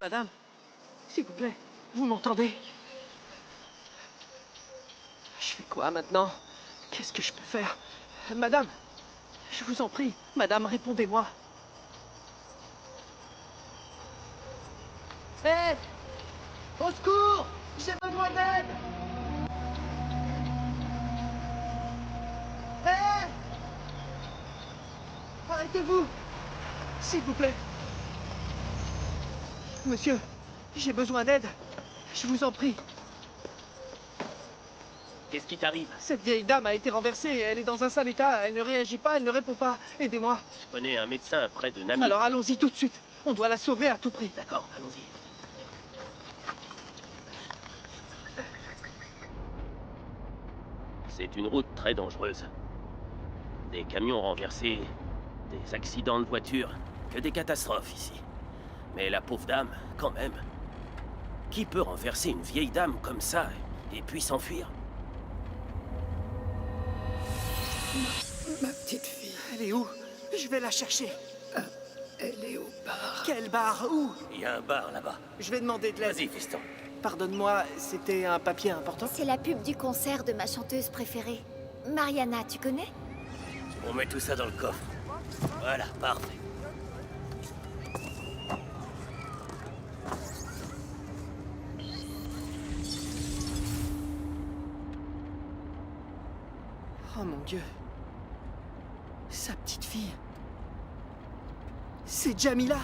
Madame, s'il vous plaît, vous m'entendez? Je fais quoi maintenant? Qu'est-ce que je peux faire? Madame, je vous en prie, madame, répondez-moi. Hé! Au secours! J'ai besoin d'aide! Hé! Arrêtez-vous! S'il vous plaît. Monsieur, j'ai besoin d'aide. Je vous en prie. Qu'est-ce qui t'arrive? Cette vieille dame a été renversée. Elle est dans un sale état. Elle ne réagit pas, elle ne répond pas. Aidez-moi. Je connais un médecin près de Nami. Alors allons-y tout de suite. On doit la sauver à tout prix. D'accord, allons-y. C'est une route très dangereuse. Des camions renversés, des accidents de voiture, que des catastrophes ici. Mais la pauvre dame, quand même. Qui peut renverser une vieille dame comme ça et puis s'enfuir? Ma petite fille, Elle est où? Je vais la chercher. elle est au bar. Quel bar? Où? Il y a un bar là-bas. Je vais demander de l'aide. Vas-y, fiston. Pardonne-moi, c'était un papier important? C'est la pub du concert de ma chanteuse préférée. Mariana, tu connais? On met tout ça dans le coffre. Voilà, parfait. Oh mon Dieu. Sa petite fille. C'est Jamila.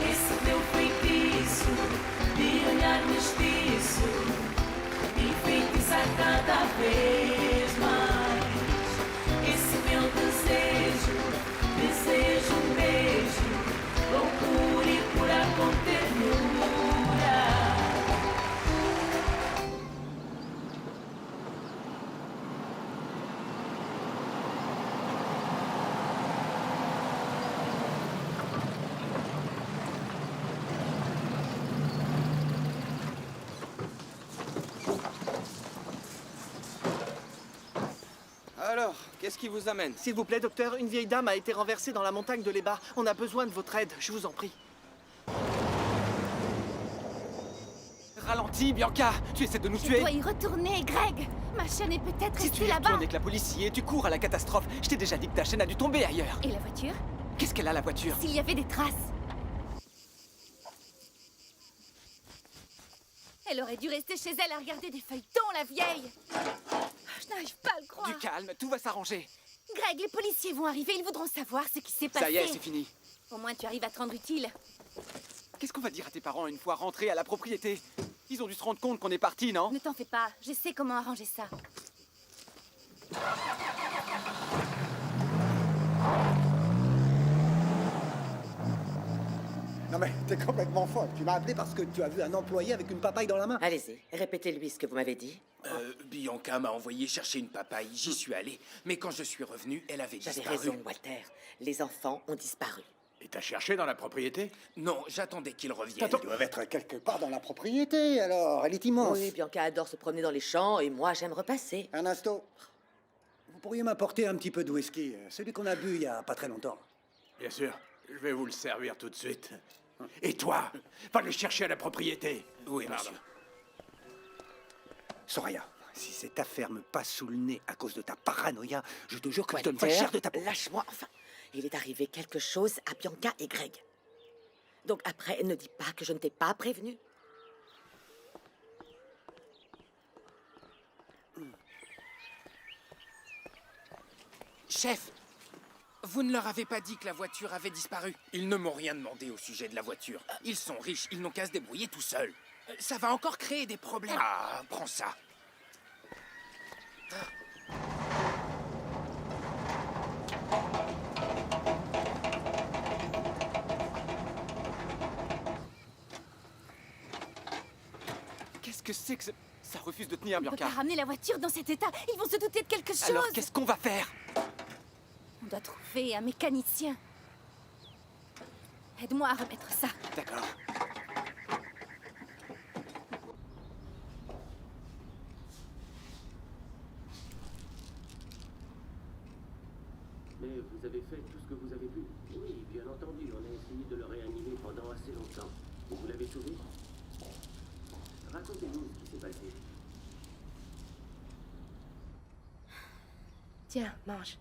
Esse meu feitiço de olhar mestiço me enfeitiça cada vez mais. Esse meu desejo, desejo um beijo, loucura e pura com ternura. Alors, qu'est-ce qui vous amène? S'il vous plaît, docteur, une vieille dame a été renversée dans la montagne de l'Eba. On a besoin de votre aide, je vous en prie. Ralentis, Bianca! Tu essaies de nous Je tuer? dois y retourner, Greg. Ma chaîne est peut-être Si tu restée y là-bas. retournes avec la police et tu cours à la catastrophe, je t'ai déjà dit que ta chaîne a dû tomber ailleurs. Et la voiture? Qu'est-ce qu'elle a, la voiture? S'il y avait des traces. Elle aurait dû rester chez elle à regarder des feuilletons, la vieille. Je n'arrive pas à le croire. Du calme, tout va s'arranger. Greg, les policiers vont arriver, ils voudront savoir ce qui s'est passé. Ça y est, c'est fini. Au moins, tu arrives à te rendre utile. Qu'est-ce qu'on va dire à tes parents une fois rentrés à la propriété? Ils ont dû se rendre compte qu'on est parti, non? Ne t'en fais pas, je sais comment arranger ça. Non mais t'es complètement folle. Tu m'as appelé parce que tu as vu un employé avec une papaye dans la main. Allez-y, répétez-lui ce que vous m'avez dit. Bianca m'a envoyé chercher une papaye, j'y suis allé. Mais quand je suis revenu, elle avait J'avais disparu. raison, Walter. Les enfants ont disparu. Et t'as cherché dans la propriété? Non, j'attendais qu'ils reviennent. Ils doivent être quelque part dans la propriété, alors. Elle est immense. Oui, Bianca adore se promener dans les champs et moi j'aime repasser. Ernesto, vous pourriez m'apporter un petit peu de whisky, celui qu'on a bu il y a pas très longtemps. Bien sûr, je vais vous le servir tout de suite. Et toi, va le chercher à la propriété. Oui, Pardon. monsieur. Soraya, si cette affaire me passe sous le nez à cause de ta paranoïa, je te jure que je donnerai Walter, cher de ta peau. lâche-moi enfin. Il est arrivé quelque chose à Bianca et Greg. Donc après, ne dis pas que je ne t'ai pas prévenu. Chef, vous ne leur avez pas dit que la voiture avait disparu? Ils ne m'ont rien demandé au sujet de la voiture. Ils sont riches, ils n'ont qu'à se débrouiller tout seuls. Ça va encore créer des problèmes. Ah, prends ça. que c'est que ça refuse de tenir, On peut Bianca. pas ramener la voiture dans cet état. Ils vont se douter de quelque chose. Alors qu'est-ce qu'on va faire? On doit trouver un mécanicien. Aide-moi à remettre ça. D'accord. Mais vous avez fait tout ce que vous avez pu. Oui, bien entendu, on a essayé de le réanimer pendant assez longtemps. Et vous l'avez sauvé? Racontez-nous ce qui s'est passé. Tiens, mange.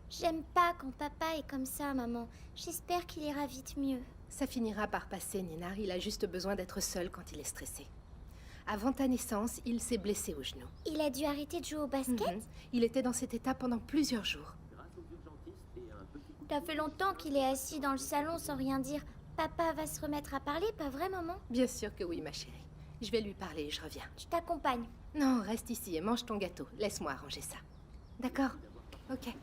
J'aime pas quand papa est comme ça, maman. J'espère qu'il ira vite mieux. Ça finira par passer, Nina. Il a juste besoin d'être seul quand il est stressé. Avant ta naissance, il s'est blessé au genou. Il a dû arrêter de jouer au basket? Il était dans cet état pendant plusieurs jours. Ça fait longtemps qu'il est assis dans le salon sans rien dire. Papa va se remettre à parler, pas vrai, maman? Bien sûr que oui, ma chérie. Je vais lui parler et je reviens. Je t'accompagne. Non, reste ici et mange ton gâteau. Laisse-moi arranger ça. D'accord? Ok.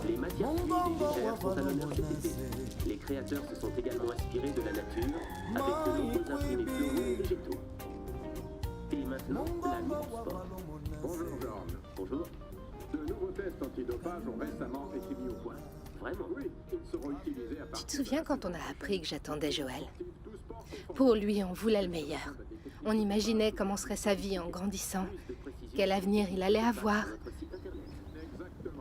Les matières premières légères sont à l'honneur cet été. Les créateurs se sont également inspirés de la nature avec de nombreux imprimés floraux et végétaux. Et maintenant, la Minute Sport. Bonjour, Georges. Bonjour. De nouveaux tests antidopage ont récemment été mis au point. Vraiment? Oui, ils seront utilisés à Tu partir te souviens quand on a appris que j'attendais Joël? Pour lui, on voulait le meilleur. On imaginait comment serait sa vie en grandissant. Quel avenir il allait avoir.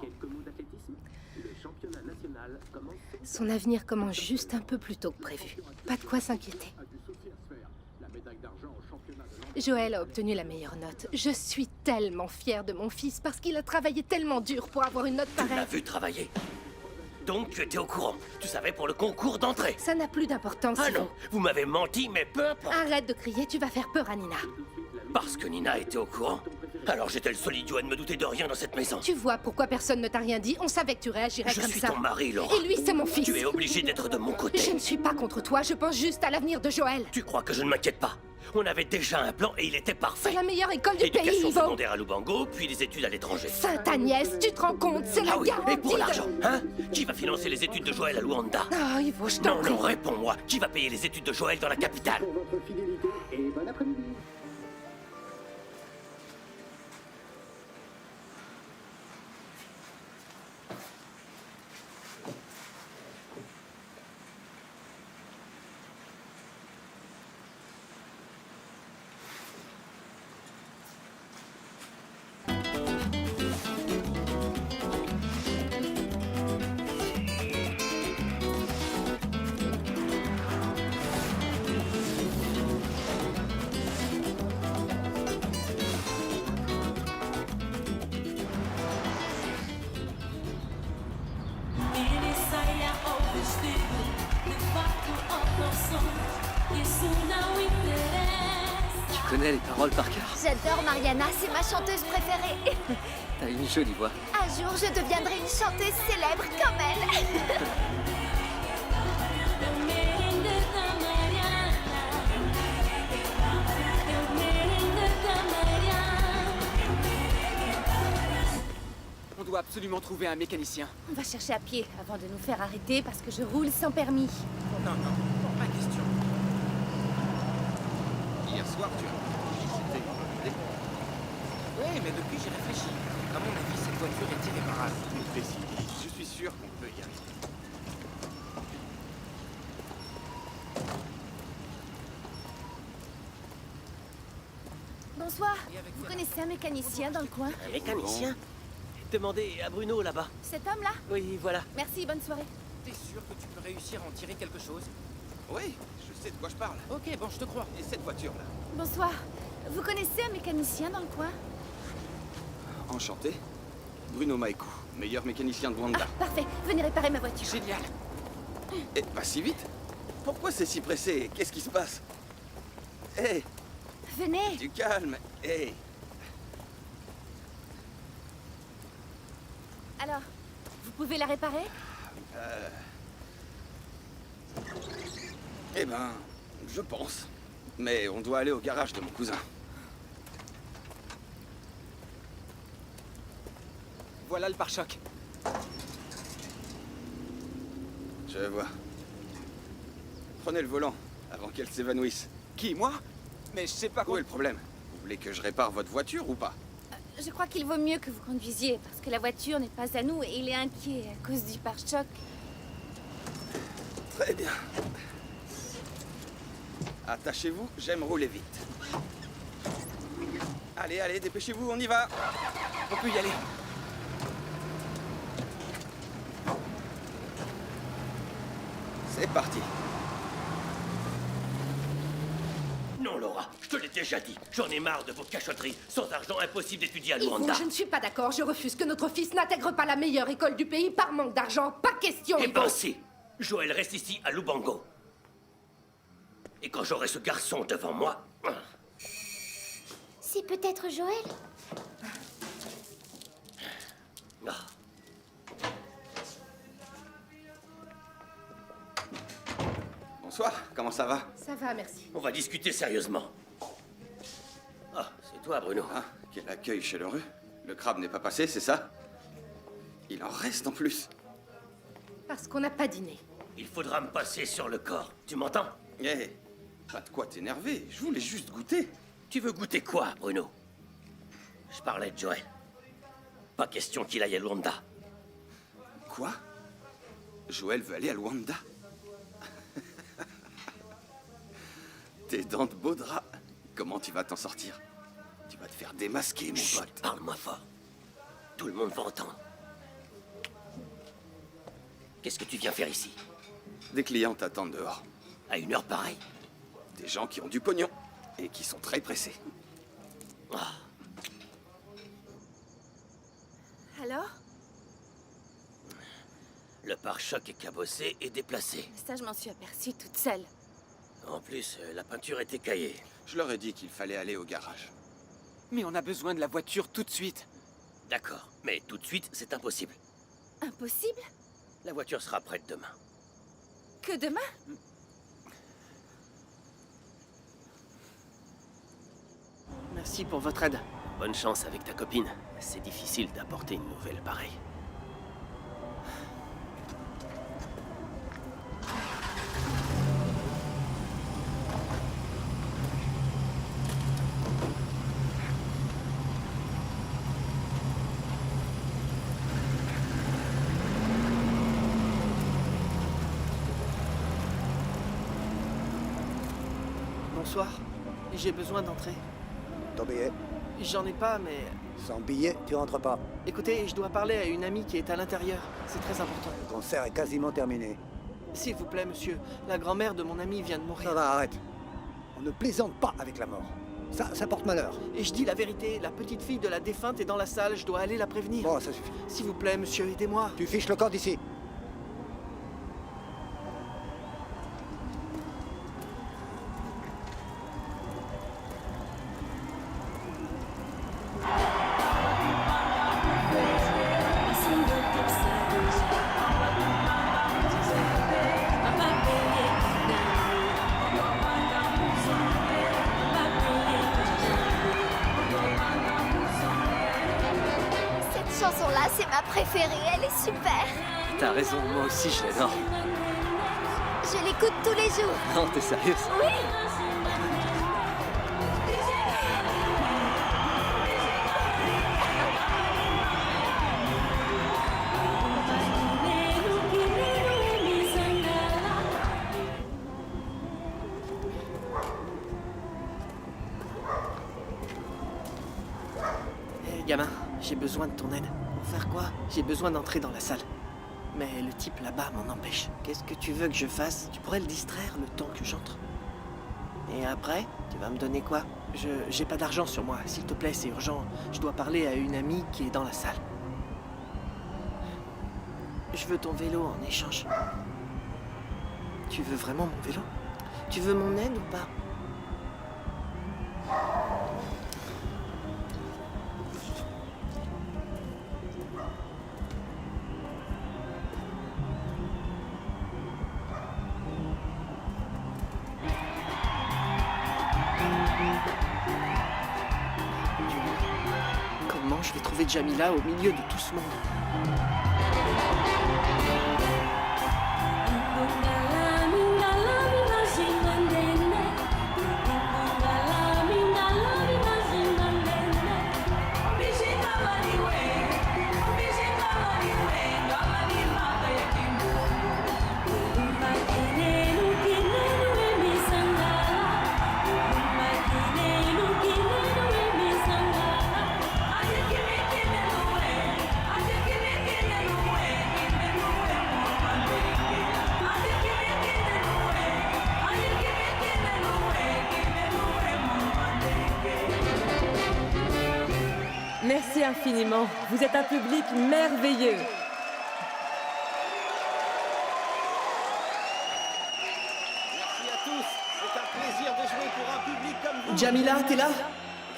Quelques mots d'athlétisme. Le championnat national commence. Son avenir commence juste un peu plus tôt que prévu. Pas de quoi s'inquiéter. Joël a obtenu la meilleure note. Je suis tellement fière de mon fils parce qu'il a travaillé tellement dur pour avoir une note Tu l'as pareille. vu travailler. Donc tu étais au courant. Tu savais pour le concours d'entrée. Ça n'a plus d'importance. Ah Yvon. non, vous m'avez menti, mais peu importe. Arrête de crier, tu vas faire peur à Nina. Parce que Nina était au courant. Alors j'étais le seul idiot à ne me douter de rien dans cette maison. Tu vois pourquoi personne ne t'a rien dit? On savait que tu réagirais Je comme suis ça. ton mari, Laura. Et lui, c'est mon fils. Tu es obligé d'être de mon côté. Je ne suis pas contre toi, je pense juste à l'avenir de Joël. Tu crois que je ne m'inquiète pas? On avait déjà un plan et il était parfait. C'est la meilleure école du pays, Éducation Yvon. secondaire à Lubango, puis les études à l'étranger. Sainte-Agnès, tu te rends compte? C'est la Ah oui, garantie et pour de- l'argent, hein? Qui va financer les études de Joël à Luanda? Oh, Yvon, je t'en Non, prie. non, réponds-moi. Qui va payer les études de Joël dans la capitale? Pour votre fidélité et bon après-midi. Ele saia ao vestido, de fato ao calção. Isso não interessa. Tu connais les paroles par cœur? J'adore Mariana, c'est ma chanteuse préférée. T'as une jolie voix. Un jour, je deviendrai une chanteuse célèbre comme elle. Eu merengue da Mariana. Eu merengue da Mariana. On doit absolument trouver un mécanicien. On va chercher à pied avant de nous faire arrêter parce que je roule sans permis. Non, non, pas question. Hier soir, tu as visité l'idée. Oui, mais depuis, j'ai réfléchi. À mon avis, cette voiture est irréparable. Mais si, je suis sûr qu'on peut y arriver. Bonsoir. Vous connaissez un mécanicien dans le coin? Un mécanicien? Demandez à Bruno là-bas. Cet homme-là? Oui, voilà. Merci, bonne soirée. T'es sûr que tu peux réussir à en tirer quelque chose? Oui, je sais de quoi je parle. Ok, bon, je te crois. Et cette voiture-là? Bonsoir. Vous connaissez un mécanicien dans le coin? Enchanté. Bruno Maeku, meilleur mécanicien de Wanda. Parfait, venez réparer ma voiture. Génial. Et pas si vite. Pourquoi c'est si pressé? Qu'est-ce qui se passe? Hé, Venez. du calme. Hé. Alors, vous pouvez la réparer? Eh ben, je pense. Mais on doit aller au garage de mon cousin. Voilà le pare-choc. Je vois. Prenez le volant, avant qu'elle s'évanouisse. Qui, moi? Mais je sais pas Où quoi... est le problème? Vous voulez que je répare votre voiture ou pas? Je crois qu'il vaut mieux que vous conduisiez, parce que la voiture n'est pas à nous et il est inquiet à cause du pare-choc. Très bien. Attachez-vous, j'aime rouler vite. Allez, allez, dépêchez-vous, on y va. On peut y aller. C'est parti. Non, Laura, je te l'ai déjà dit. J'en ai marre de vos cachotteries. Sans argent, impossible d'étudier à Yvon, Luanda. je ne suis pas d'accord. Je refuse que notre fils n'intègre pas la meilleure école du pays par manque d'argent. Pas question, Eh Yvon. ben si. Joël reste ici, à Lubango. Et quand j'aurai ce garçon devant moi... C'est peut-être Joël? Ah. Bonsoir, comment ça va? Ça va, merci. On va discuter sérieusement. Ah, c'est toi, Bruno. Ah, quel accueil chaleureux. Le crabe n'est pas passé, c'est ça? Il en reste en plus. Parce qu'on n'a pas dîné. Il faudra me passer sur le corps. Tu m'entends? Eh, pas de quoi t'énerver. Je voulais juste goûter. Tu veux goûter quoi, Bruno? Je parlais de Joël. Pas question qu'il aille à Luanda. Quoi? Joël veut aller à Luanda? Tes dents de beau drap. Comment tu vas t'en sortir? Tu vas te faire démasquer, mon Chut, pote. parle-moi fort. Tout le monde va entendre. Qu'est-ce que tu viens faire ici? Des clients t'attendent dehors. À une heure pareille? Des gens qui ont du pognon et qui sont très pressés. Ah. Alors? Le pare-choc est cabossé et déplacé. Ça, je m'en suis aperçue toute seule. En plus, la peinture est écaillée. Je leur ai dit qu'il fallait aller au garage. Mais on a besoin de la voiture tout de suite. D'accord, mais tout de suite, c'est impossible. Impossible? La voiture sera prête demain. Que demain? Merci pour votre aide. Bonne chance avec ta copine. C'est difficile d'apporter une nouvelle pareille. Bonsoir. J'ai besoin d'entrer. Ton billet? J'en ai pas, mais... Sans billet, tu rentres pas. Écoutez, je dois parler à une amie qui est à l'intérieur. C'est très important. Le concert est quasiment terminé. S'il vous plaît, monsieur. La grand-mère de mon ami vient de mourir. Ça va, arrête. On ne plaisante pas avec la mort. Ça porte malheur. Et je dis la vérité, la petite fille de la défunte est dans la salle, je dois aller la prévenir. Bon, ça suffit. S'il vous plaît, monsieur, aidez-moi. Tu fiches le corps d'ici. Cette chanson-là, c'est ma préférée. Elle est super. T'as raison, moi aussi je l'adore. Je l'écoute tous les jours. Non, t'es sérieuse? Oui. Hé, gamin, j'ai besoin de ton aide. Pour faire quoi? J'ai besoin d'entrer dans la salle. Mais le type là-bas m'en empêche. Qu'est-ce que tu veux que je fasse? Tu pourrais le distraire le temps que j'entre. Et après, tu vas me donner quoi? J'ai pas d'argent sur moi. S'il te plaît, c'est urgent. Je dois parler à une amie qui est dans la salle. Je veux ton vélo en échange. Tu veux vraiment mon vélo? Tu veux mon aide ou pas? retrouver Jamila au milieu de tout ce monde. Merci infiniment. Vous êtes un public merveilleux. Merci à tous. C'est un plaisir de jouer pour un public comme vous. Jamila, t'es là?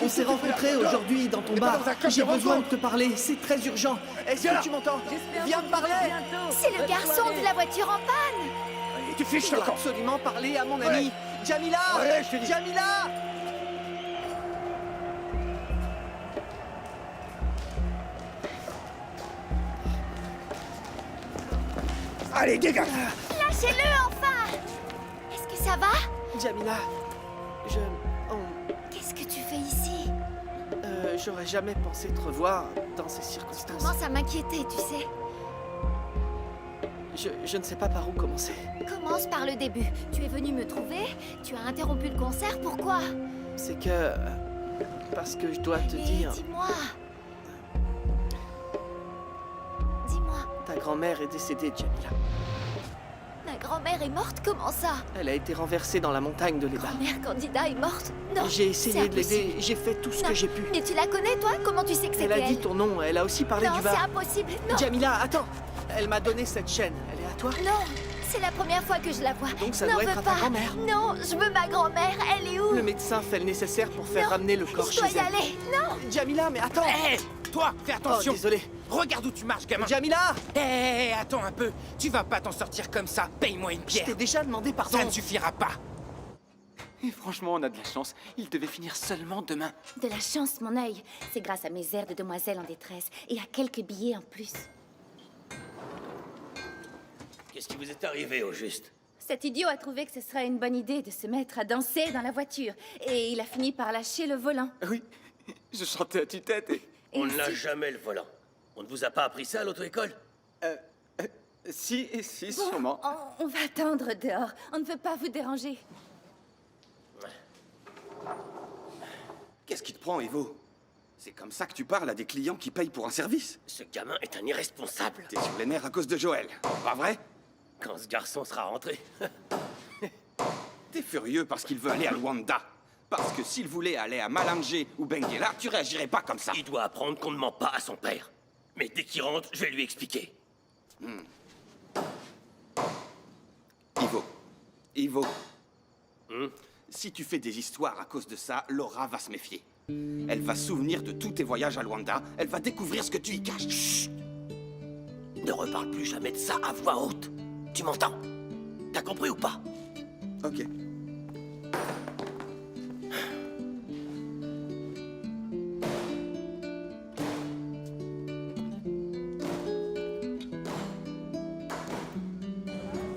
On s'est rencontrés aujourd'hui dans ton bar. J'ai besoin de te parler, c'est très urgent. Est-ce que tu m'entends? Viens me parler! C'est le garçon de la voiture en panne. Tu fiches Je le dois camp. absolument parler à mon ami. Jamila! Ouais, je te dis. Jamila! Allez, dégage. Lâchez-le enfin. Est-ce que ça va? Jamila, Qu'est-ce que tu fais ici? j'aurais jamais pensé te revoir dans ces circonstances. Commence à m'inquiéter, tu sais. Je ne sais pas par où commencer. Commence par le début. Tu es venu me trouver, tu as interrompu le concert, pourquoi? C'est que... parce que je dois te dire... Dis-moi. Dis-moi. Ta grand-mère est décédée, Jamila. Ma grand-mère est morte, comment ça? Elle a été renversée dans la montagne de l'Eba. Mère Candida est morte? Non. J'ai essayé c'est de l'aider, impossible. j'ai fait tout ce Non. que j'ai pu. Mais tu la connais, toi? Comment tu sais que Elle c'était a dit ton nom, elle a aussi parlé Non, du bar. c'est impossible. Non. Jamila, attends. Elle m'a donné cette chaîne. Elle est à toi? Non, c'est la première fois que je la vois. Donc ça N'en doit être veux à ta pas. grand-mère. Non, je veux ma grand-mère. Elle est où? Le médecin fait le nécessaire pour faire Non, ramener le corps je dois chez y elle. aller. Non. Jamila, mais attends. Hé, toi, fais attention. Oh, désolé. Regarde où tu marches, gamin. Jamila! Hé, attends un peu. Tu vas pas t'en sortir comme ça. Paye-moi une Je pierre. t'ai déjà demandé pardon. Ça ne suffira pas. Et franchement, on a de la chance. Il devait finir seulement demain. De la chance, mon œil. C'est grâce à mes airs de demoiselle en détresse et à quelques billets en plus. Qu'est-ce qui vous est arrivé au juste? Cet idiot a trouvé que ce serait une bonne idée de se mettre à danser dans la voiture. Et il a fini par lâcher le volant. Oui, je chantais à tue-tête et... On n'a jamais le volant. On ne vous a pas appris ça à l'auto-école? Si, sûrement. On va attendre dehors. On ne veut pas vous déranger. Qu'est-ce qui te prend, Evo? C'est comme ça que tu parles à des clients qui payent pour un service? Ce gamin est un irresponsable. T'es sur les nerfs à cause de Joël, pas vrai? Quand ce garçon sera rentré. T'es furieux parce qu'il veut aller à Luanda. Parce que s'il voulait aller à Malanje ou Benguela, tu réagirais pas comme ça. Il doit apprendre qu'on ne ment pas à son père. Mais dès qu'il rentre, je vais lui expliquer. Ivo. Si tu fais des histoires à cause de ça, Laura va se méfier. Elle va se souvenir de tous tes voyages à Luanda. Elle va découvrir ce que tu y caches. Chut! Ne reparle plus jamais de ça à voix haute. Tu m'entends? T'as compris ou pas? Ok.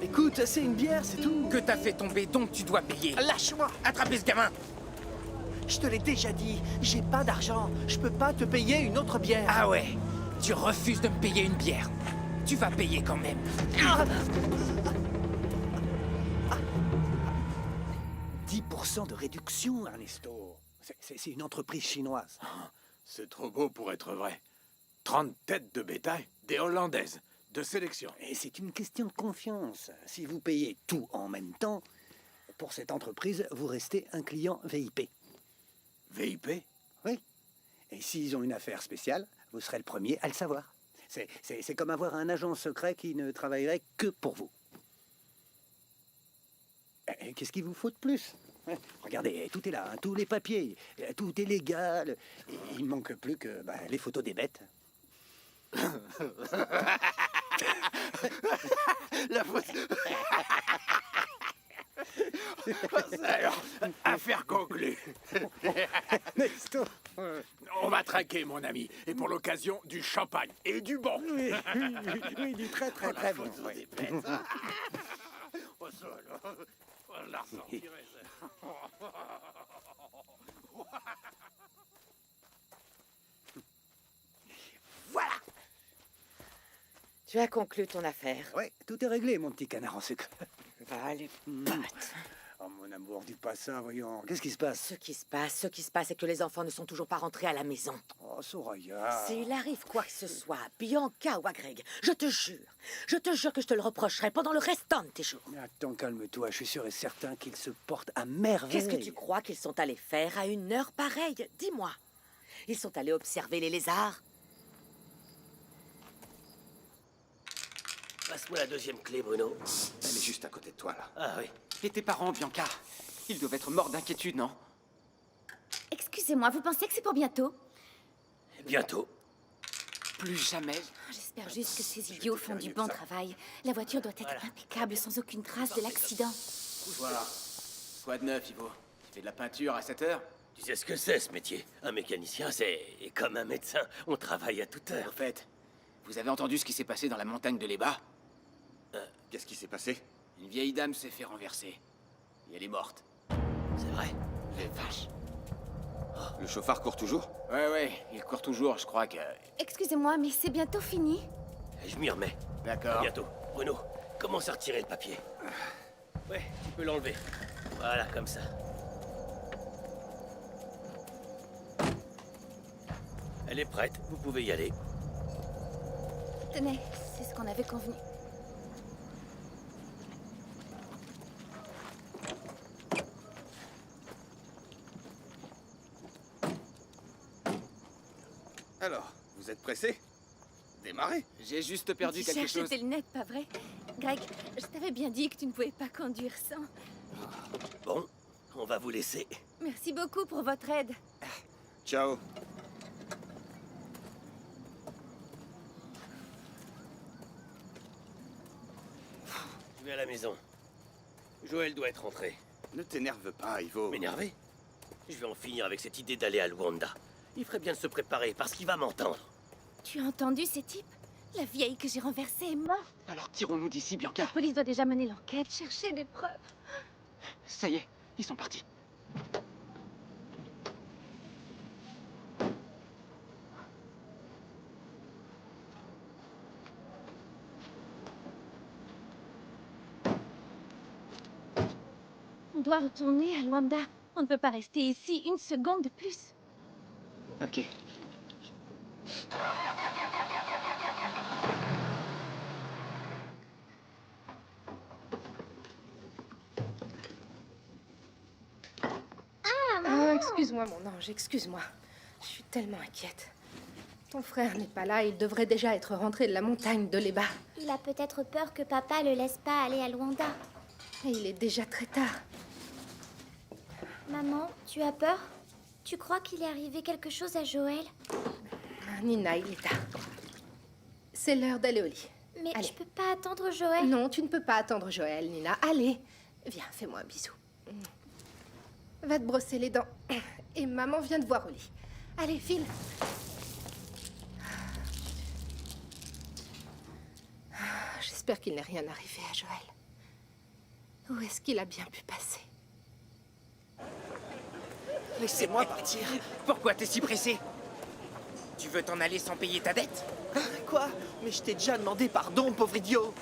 Écoute, c'est une bière, c'est tout. Que t'as fait tomber, donc tu dois payer. Lâche-moi. Attrapez ce gamin. Je te l'ai déjà dit, j'ai pas d'argent. Je peux pas te payer une autre bière. Ah ouais? Tu refuses de me payer une bière. Tu vas payer quand même. 10% de réduction, Ernesto. C'est une entreprise chinoise. C'est trop beau pour être vrai. 30 têtes de bétail, des Hollandaises, de sélection. Et c'est une question de confiance. Si vous payez tout en même temps, pour cette entreprise, vous restez un client VIP. VIP? Oui. Et s'ils ont une affaire spéciale, vous serez le premier à le savoir. C'est comme avoir un agent secret qui ne travaillerait que pour vous. Et qu'est-ce qu'il vous faut de plus? Regardez, tout est là, hein, tous les papiers, tout est légal. Il ne manque plus que les photos des bêtes. La photo... Alors, affaire conclue. Ernesto. On va très craqué, mon ami. Et pour l'occasion, du champagne. Et du bon. Oui, oui, du très très très bon. Oui. Au sol. On la ressortirait, ça. Voilà. Tu as conclu ton affaire. Oui, tout est réglé, mon petit canard en sucre. Va les pattes. Oh, mon amour, dis pas ça, voyons. Qu'est-ce qui se passe? Ce qui se passe, c'est que les enfants ne sont toujours pas rentrés à la maison. Oh, Soraya. S'il arrive quoi que ce soit, Bianca ou à Greg, je te jure que je te le reprocherai pendant le restant de tes jours. Mais attends, calme-toi, je suis sûr et certain qu'ils se portent à merveille. Qu'est-ce que tu crois qu'ils sont allés faire à une heure pareille? Dis-moi. Ils sont allés observer les lézards? Passe-moi la deuxième clé, Bruno. Elle est juste à côté de toi, là. Ah oui. Et tes parents, Bianca? Ils doivent être morts d'inquiétude, non? Excusez-moi, vous pensez que c'est pour bientôt? Bientôt. Plus jamais. J'espère juste que ces idiots font du bon travail. La voiture doit être impeccable, sans aucune trace de l'accident. Voilà. Quoi de neuf, Ivo? Tu fais de la peinture à 7 heures? Tu sais ce que c'est, ce métier? Un mécanicien, c'est comme un médecin. On travaille à toute heure. Au fait, vous avez entendu ce qui s'est passé dans la montagne de l'Eba? Qu'est-ce qui s'est passé? Une vieille dame s'est fait renverser. Et elle est morte. C'est vrai? Les vaches. Le chauffard court toujours? Ouais, il court toujours, je crois que... Excusez-moi, mais c'est bientôt fini. Je m'y remets. D'accord. À bientôt. Bruno, commence à retirer le papier. Ouais, tu peux l'enlever. Voilà, comme ça. Elle est prête, vous pouvez y aller. Tenez, c'est ce qu'on avait convenu. Alors, vous êtes pressé? Démarrez. J'ai juste perdu Tu quelque cherches chose. tes lunettes, pas vrai? Greg, je t'avais bien dit que tu ne pouvais pas conduire sans. Bon, on va vous laisser. Merci beaucoup pour votre aide. Ciao. Je vais à la maison. Joël doit être rentré. Ne t'énerve pas, Ivo. M'énerver? Je vais en finir avec cette idée d'aller à Luanda. Il ferait bien de se préparer parce qu'il va m'entendre. Tu as entendu ces types? La vieille que j'ai renversée est morte. Alors tirons-nous d'ici, Bianca. La police doit déjà mener l'enquête, chercher des preuves. Ça y est, ils sont partis. On doit retourner à Luanda. On ne peut pas rester ici une seconde de plus. Ok. Oh, excuse-moi, mon ange, excuse-moi. Je suis tellement inquiète. Ton frère n'est pas là, il devrait déjà être rentré de la montagne de l'Eba. Il a peut-être peur que papa le laisse pas aller à Luanda. Et il est déjà très tard. Maman, tu as peur? Tu crois qu'il est arrivé quelque chose à Joël? Nina, il est tard. C'est l'heure d'aller au lit. Mais Allez. je peux pas attendre Joël. Non, tu ne peux pas attendre Joël, Nina. Allez, viens, fais-moi un bisou. Va te brosser les dents. Et maman vient te voir au lit. Allez, file. J'espère qu'il n'est rien arrivé à Joël. Où est-ce qu'il a bien pu passer? Laissez-moi partir. Pourquoi t'es si pressé? Tu veux t'en aller sans payer ta dette? Quoi? Mais je t'ai déjà demandé pardon, pauvre idiot.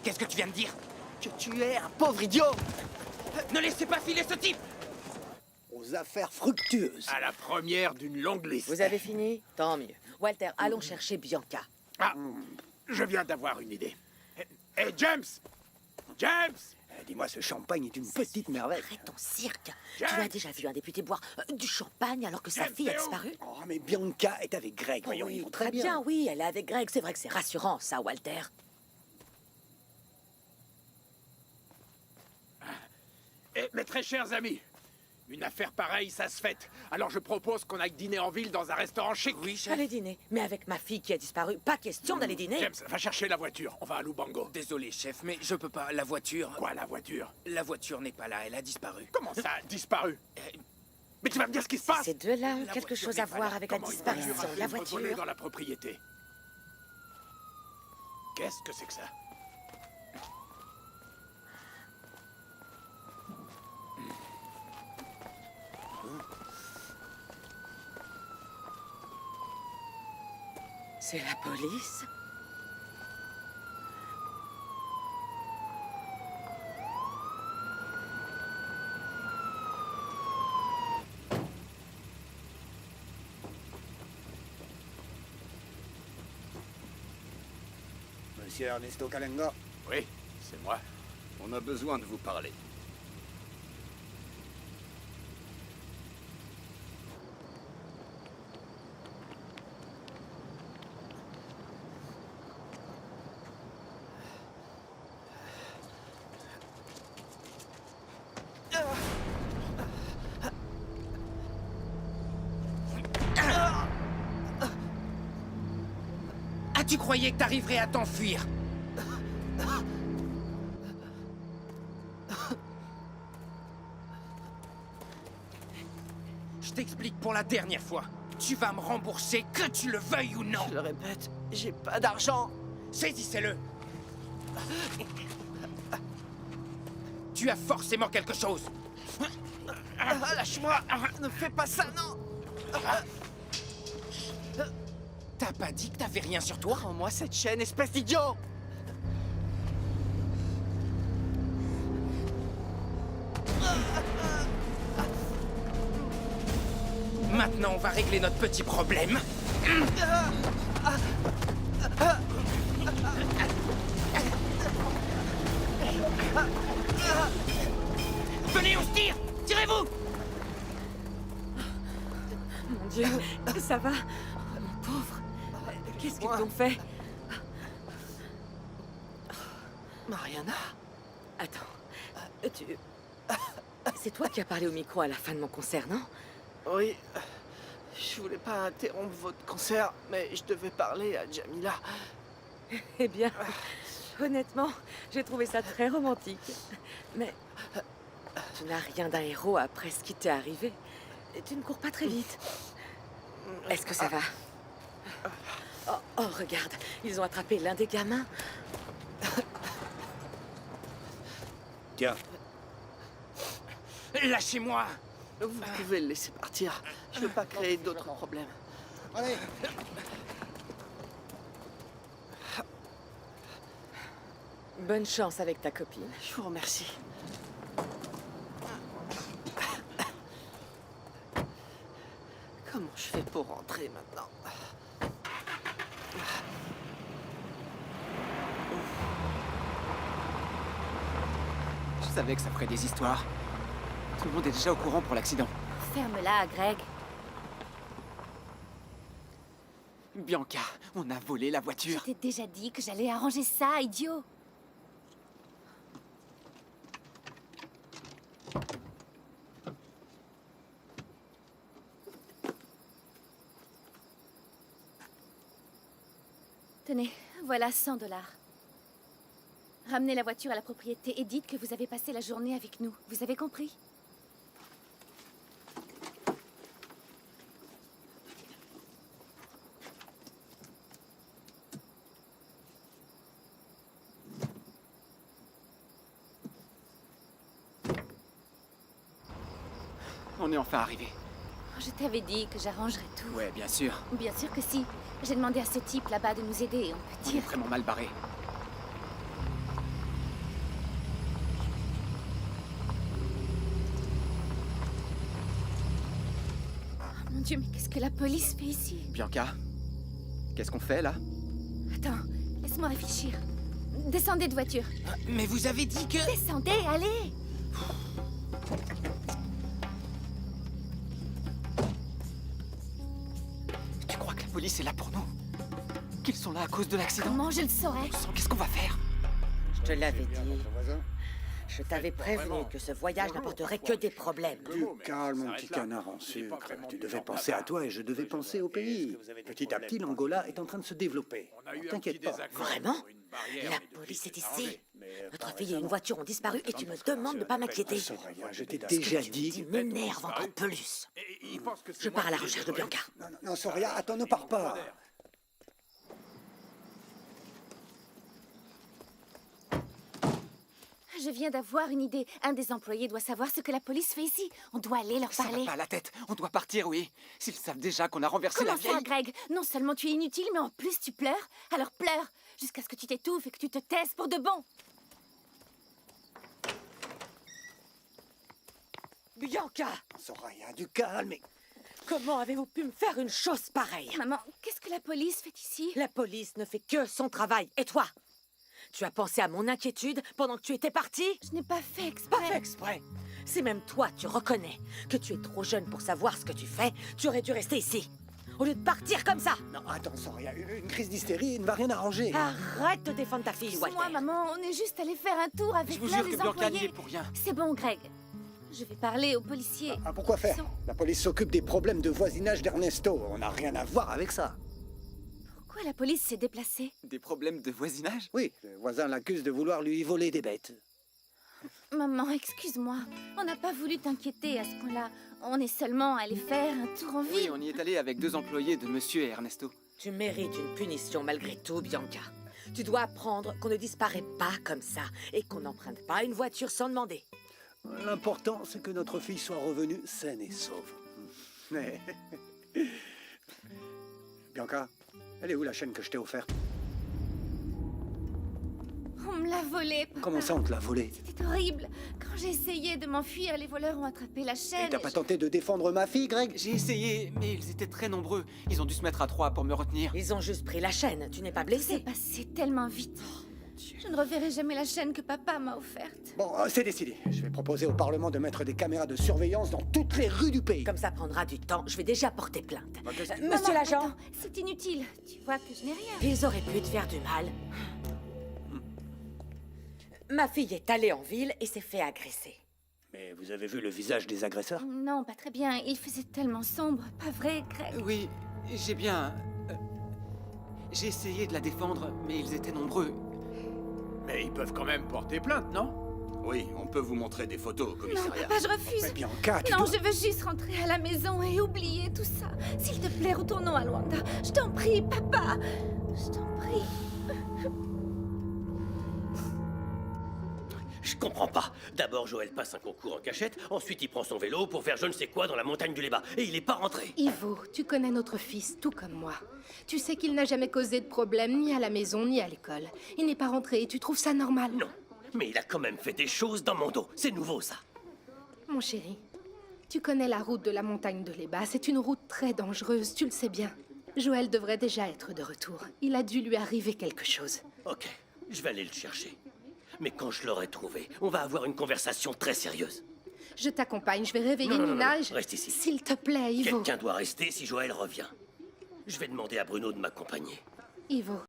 Qu'est-ce que tu viens de dire? Que tu es un pauvre idiot. Ne laissez pas filer ce type! Aux affaires fructueuses. À la première d'une longue liste. Vous avez fini? Tant mieux. Walter, allons chercher Bianca. Ah, je viens d'avoir une idée. Hé, James! James! Dis-moi, ce champagne est une petite merveille. Arrête ton cirque. Tu as déjà vu un député boire du champagne alors que sa fille a disparu? Oh, mais Bianca est avec Greg. Voyons, ils Oui, vont très bien, oui, elle est avec Greg. C'est vrai que c'est rassurant, ça, Walter. Mes très chers amis, une affaire pareille, ça se fête. Alors je propose qu'on aille dîner en ville dans un restaurant chic. Oui, chef. Allez dîner. Mais avec ma fille qui a disparu, pas question d'aller dîner. James, va chercher la voiture. On va à Lubango. Désolé, chef, mais je peux pas. La voiture... Quoi, la voiture? La voiture n'est pas là, elle a disparu. Comment ça, disparu? Mais tu vas me dire ce qui se passe? Ces deux-là ont La quelque voiture chose à n'est pas voir là. avec la Comment une disparition voiture a de pu la être volée voiture. dans la propriété? Qu'est-ce que c'est que ça? C'est la police? Monsieur Ernesto Calenga. Oui, c'est moi. On a besoin de vous parler. Ah, tu croyais que t'arriverais à t'enfuir? Je t'explique pour la dernière fois. Tu vas me rembourser, que tu le veuilles ou non. Je le répète, j'ai pas d'argent. Saisissez-le. Tu as forcément quelque chose. Lâche-moi. Ne fais pas ça, non. T'as pas dit que t'avais rien sur toi? Rends-moi cette chaîne, espèce d'idiot. Maintenant, on va régler notre petit problème. Venez, on se tire! Tirez-vous! Mon Dieu, ça va? Mon pauvre. Qu'est-ce qu'ils t'ont fait? Mariana. Attends. C'est toi qui as parlé au micro à la fin de mon concert, non? Oui. Je voulais pas interrompre votre concert, mais je devais parler à Jamila. Eh bien, honnêtement, j'ai trouvé ça très romantique. Mais tu n'as rien d'un héros après ce qui t'est arrivé. Tu ne cours pas très vite. Est-ce que ça va? Oh, regarde, ils ont attrapé l'un des gamins. Tiens. Lâchez-moi! Vous pouvez le laisser partir. Je veux pas créer d'autres problèmes. Allez. Bonne chance avec ta copine. Je vous remercie. Comment je fais pour rentrer maintenant? Je savais que ça ferait des histoires. Tout le monde est déjà au courant pour l'accident. Ferme-la, Greg. Bianca, on a volé la voiture. Je t'ai déjà dit que j'allais arranger ça, idiot. Tenez, voilà 100 $. Ramenez la voiture à la propriété et dites que vous avez passé la journée avec nous. Vous avez compris? On est enfin arrivé. Je t'avais dit que j'arrangerais tout. Ouais, bien sûr. Bien sûr que si. J'ai demandé à ce type là-bas de nous aider et on peut On est dire... vraiment mal barré. Oh, mon Dieu, mais qu'est-ce que la police fait ici? Bianca, qu'est-ce qu'on fait là? Attends, laisse-moi réfléchir. Descendez de voiture. Mais vous avez dit que... Descendez, allez! Tu crois que la police est là pour nous? Qu'ils sont là à cause de l'accident? Comment je le saurais? Qu'est-ce qu'on va faire? Je te l'avais dit. Je t'avais prévenu que ce voyage n'apporterait que des problèmes. Du calme, mon petit canard en sucre. Tu devais penser à toi et je devais penser au pays. Petit à petit, l'Angola est en train de se développer. T'inquiète pas. Vraiment? La police est ici. Notre fille et une voiture ont disparu et tu me demandes de ne pas m'inquiéter. Soraya, je t'ai déjà dit... Tu m'énerves encore plus. Je pars à la recherche de Bianca. Non, Soraya, attends, ne pars pas. Je viens d'avoir une idée. Un des employés doit savoir ce que la police fait ici. On doit aller leur Ça parler. va pas la tête. On doit partir, oui. S'ils savent déjà qu'on a renversé Comment la vieille... ça, Greg? Non seulement tu es inutile, mais en plus tu pleures. Alors pleure, jusqu'à ce que tu t'étouffes et que tu te taises pour de bon. Bianca! Soraya, du calme et... Comment avez-vous pu me faire une chose pareille? Maman, qu'est-ce que la police fait ici? La police ne fait que son travail. Et toi? Tu as pensé à mon inquiétude pendant que tu étais partie? Je n'ai pas fait exprès. Pas fait exprès. Si même toi, tu reconnais que tu es trop jeune pour savoir ce que tu fais, tu aurais dû rester ici, au lieu de partir comme ça. Non, attends, Soraya, une crise d'hystérie ne va rien arranger. Arrête de défendre ta fille, Walter. Moi, maman, on est juste allé faire un tour avec Je vous l'un jure des que Bianca n'y employés. est pour rien. C'est bon, Greg. Je vais parler aux policiers. Ah, pourquoi faire? La police s'occupe des problèmes de voisinage d'Ernesto. On n'a rien à voir avec ça. Pourquoi la police s'est déplacée? Des problèmes de voisinage? Oui, le voisin l'accuse de vouloir lui voler des bêtes. Maman, excuse-moi. On n'a pas voulu t'inquiéter à ce point-là. On est seulement allé faire un tour en ville. Oui, on y est allé avec 2 employés de Monsieur et Ernesto. Tu mérites une punition malgré tout, Bianca. Tu dois apprendre qu'on ne disparaît pas comme ça et qu'on n'emprunte pas une voiture sans demander. L'important, c'est que notre fille soit revenue saine et sauve. Mais... Bianca, elle est où la chaîne que je t'ai offerte? On me l'a volée, papa. Comment ça, on te l'a volée? C'était horrible. Quand j'ai essayé de m'enfuir, les voleurs ont attrapé la chaîne. Et t'as pas tenté de défendre ma fille, Greg? J'ai essayé, mais ils étaient très nombreux. Ils ont dû se mettre à 3 pour me retenir. Ils ont juste pris la chaîne, tu n'es pas C'est blessé. passé tellement vite. Je ne reverrai jamais la chaîne que papa m'a offerte. Bon, c'est décidé. Je vais proposer au Parlement de mettre des caméras de surveillance dans toutes les rues du pays. Comme ça prendra du temps, je vais déjà porter plainte. Maman, Monsieur l'agent, attends, c'est inutile. Tu vois que je n'ai rien. ils auraient pu te faire du mal. Ma fille est allée en ville et s'est fait agresser. Mais vous avez vu le visage des agresseurs? Non, pas très bien. Il faisait tellement sombre. Pas vrai, Greg? Oui, j'ai bien... j'ai essayé de la défendre, mais ils étaient nombreux. Mais ils peuvent quand même porter plainte, non? Oui, on peut vous montrer des photos au Non, commissariat. papa, je refuse. Mais Bianca, tu Non, dois- je veux juste rentrer à la maison et oublier tout ça. S'il te plaît, retournons à Luanda. Je t'en prie, papa. Je t'en prie. Je comprends pas. D'abord, Joël passe un concours en cachette, ensuite il prend son vélo pour faire je ne sais quoi dans la montagne du Léba, et il est pas rentré. Ivo, tu connais notre fils tout comme moi. Tu sais qu'il n'a jamais causé de problème ni à la maison ni à l'école. Il n'est pas rentré et tu trouves ça normal? Non, mais il a quand même fait des choses dans mon dos. C'est nouveau, ça. Mon chéri, tu connais la route de la montagne de l'Eba. C'est une route très dangereuse, tu le sais bien. Joël devrait déjà être de retour. Il a dû lui arriver quelque chose. Ok, je vais aller le chercher. Mais quand je l'aurai trouvé, on va avoir une conversation très sérieuse. Je t'accompagne, je vais réveiller Non, non, non, Nina non, et je- reste ici. S'il te plaît, Ivo. Quelqu'un doit rester si Joël revient. Je vais demander à Bruno de m'accompagner. Ivo,